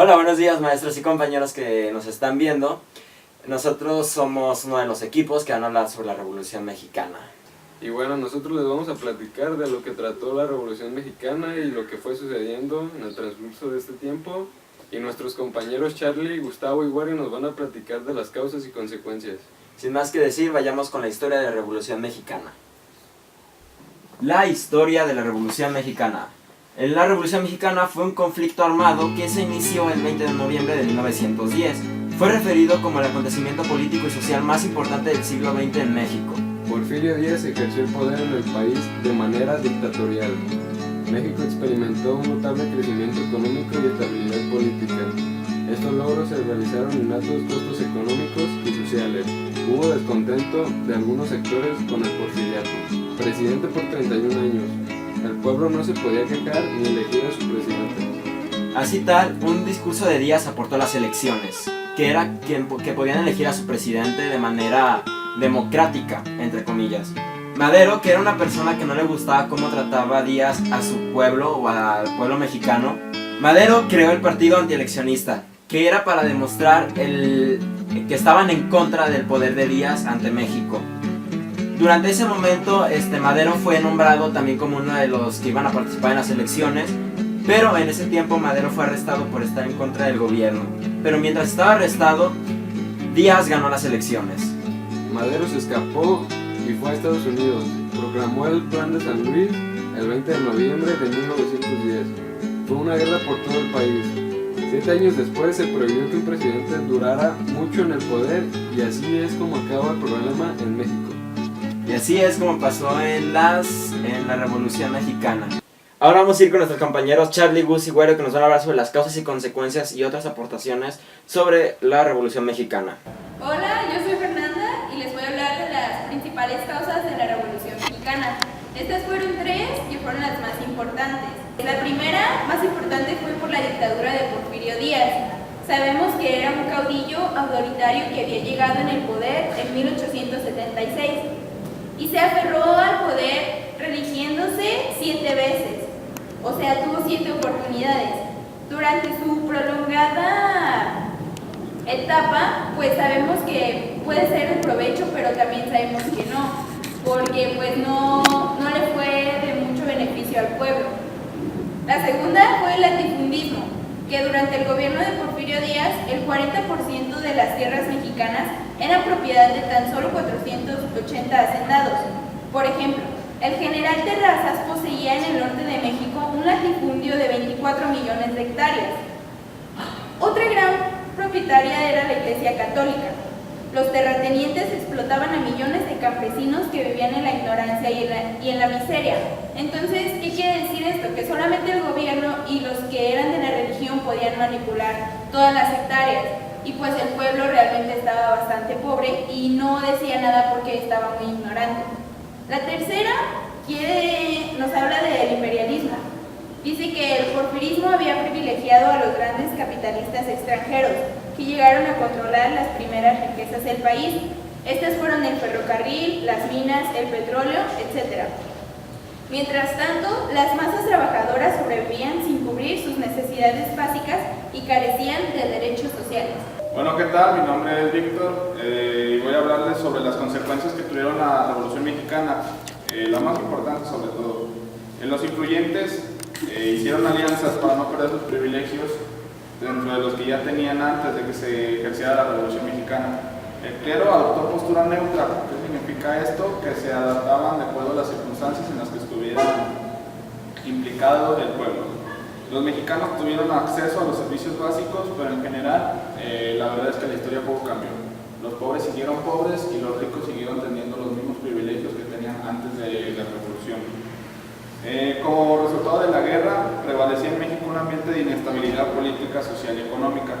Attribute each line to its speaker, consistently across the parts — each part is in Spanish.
Speaker 1: Hola, buenos días maestros y compañeros que nos están viendo. Nosotros somos uno de los equipos que van a hablar sobre la Revolución Mexicana.
Speaker 2: Y bueno, nosotros les vamos a platicar de lo que trató la Revolución Mexicana y lo que fue sucediendo en el transcurso de este tiempo. Y nuestros compañeros Charlie, Gustavo y Wario nos van a platicar de las causas y consecuencias.
Speaker 1: Sin más que decir, vayamos con la historia de la Revolución Mexicana. La historia de la Revolución Mexicana. La Revolución Mexicana fue un conflicto armado que se inició el 20 de noviembre de 1910. Fue referido como el acontecimiento político y social más importante del siglo XX en México.
Speaker 2: Porfirio Díaz ejerció el poder en el país de manera dictatorial. México experimentó un notable crecimiento económico y estabilidad política. Estos logros se realizaron en altos costos económicos y sociales. Hubo descontento de algunos sectores con el porfiriato. Presidente por 31 años. El pueblo no se podía quejar ni elegir a su presidente.
Speaker 1: Así tal, un discurso de Díaz aportó las elecciones, que podían elegir a su presidente de manera democrática, entre comillas. Madero, que era una persona que no le gustaba cómo trataba Díaz a su pueblo o al pueblo mexicano, Madero creó el partido antieleccionista, que era para demostrar que estaban en contra del poder de Díaz ante México. Durante ese momento, Madero fue nombrado también como uno de los que iban a participar en las elecciones, pero en ese tiempo Madero fue arrestado por estar en contra del gobierno. Pero mientras estaba arrestado, Díaz ganó las elecciones.
Speaker 2: Madero se escapó y fue a Estados Unidos. Proclamó el Plan de San Luis el 20 de noviembre de 1910. Fue una guerra por todo el país. 7 años después se prohibió que un presidente durara mucho en el poder y así es como acaba el problema en México.
Speaker 1: Y así es como pasó en la Revolución Mexicana. Ahora vamos a ir con nuestros compañeros Charlie, Gus y Güero, que nos van a hablar sobre las causas y consecuencias y otras aportaciones sobre la Revolución Mexicana.
Speaker 3: Hola, yo soy Fernanda y les voy a hablar de las principales causas de la Revolución Mexicana. Estas fueron 3 que fueron las más importantes. La primera, más importante, fue por la dictadura de Porfirio Díaz. Sabemos que era un caudillo autoritario que había llegado en el poder en 1876 y se aferró al poder religiéndose 7 veces, o sea, tuvo 7 oportunidades. Durante su prolongada etapa, pues sabemos que puede ser un provecho, pero también sabemos que no, porque pues no le fue de mucho beneficio al pueblo. La segunda fue el latifundismo, que durante el gobierno de Porfirio Díaz, el 40% de las tierras mexicanas eran propiedad de tan solo 480 hacendados. Por ejemplo, el general Terrazas poseía en el norte de México un latifundio de 24 millones de hectáreas. Otra gran propietaria era la Iglesia Católica. Los terratenientes explotaban a millones de campesinos que vivían en la ignorancia y en la miseria. Entonces, ¿qué quiere decir esto? Que solamente el gobierno y los que eran de la religión podían manipular todas las hectáreas. Y pues el pueblo realmente estaba bastante pobre y no decía nada porque estaba muy ignorante. La tercera nos habla del imperialismo. Dice que el porfirismo había privilegiado a los grandes capitalistas extranjeros que llegaron a controlar las primeras riquezas del país. Estas fueron el ferrocarril, las minas, el petróleo, etc. Mientras tanto, las masas trabajadoras sobrevivían sin cubrir sus necesidades básicas y carecían de derechos sociales.
Speaker 4: Bueno, ¿qué tal? Mi nombre es Víctor y voy a hablarles sobre las consecuencias que tuvieron la Revolución Mexicana, la más importante sobre todo. Los influyentes hicieron alianzas para no perder sus privilegios dentro de los que ya tenían antes de que se ejerciera la Revolución Mexicana. El clero adoptó postura neutra. ¿Qué significa esto? Que se adaptaban de acuerdo a las circunstancias en las que estuviera implicado el pueblo. Los mexicanos tuvieron acceso a los servicios básicos, pero en general la verdad es que la historia poco cambió. Los pobres siguieron pobres y los ricos siguieron teniendo los mismos privilegios que tenían antes de la Revolución. Como resultado de la guerra, prevalecía en México un ambiente de inestabilidad política, social y económica.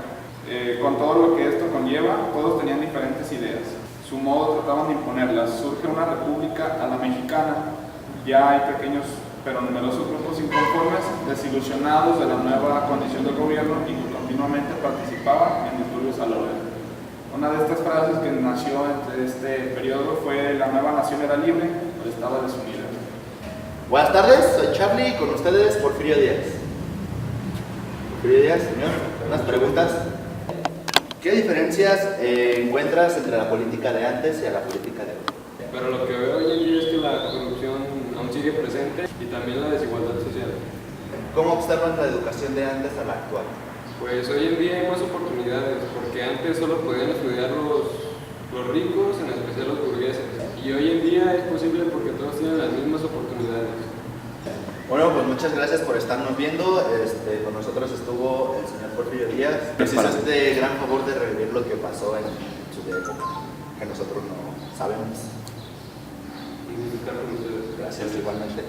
Speaker 4: Con todo lo que esto conlleva, todos tenían diferentes ideas. Su modo trataban de imponerlas. Surge una república a la mexicana. Ya hay pequeños pero numerosos grupos inconformes, desilusionados de la nueva condición del gobierno y que continuamente participaban en disturbios al orden. Una de estas frases que nació entre este periodo fue: la nueva nación era libre, pero estaba desunida.
Speaker 5: Buenas tardes, soy Charlie y con ustedes Porfirio Díaz. Porfirio Díaz, señor. unas preguntas. ¿Qué diferencias encuentras entre la política de antes y a la política de hoy?
Speaker 2: Pero lo que veo hoy en día es que la corrupción aún sigue presente y también la desigualdad social.
Speaker 5: ¿Cómo observas la educación de antes a la actual?
Speaker 2: Pues hoy en día hay más oportunidades, porque antes solo podían estudiar los ricos, en especial los burgueses. Y hoy en día es posible porque todos tienen las mismas oportunidades.
Speaker 5: Bueno, pues muchas gracias por estarnos viendo. Con nosotros estuvo el señor Porfirio Díaz. Nos hizo este gran favor de revivir lo que pasó en su época, que nosotros no sabemos.
Speaker 2: Y disfrutar con ustedes.
Speaker 5: Gracias igualmente.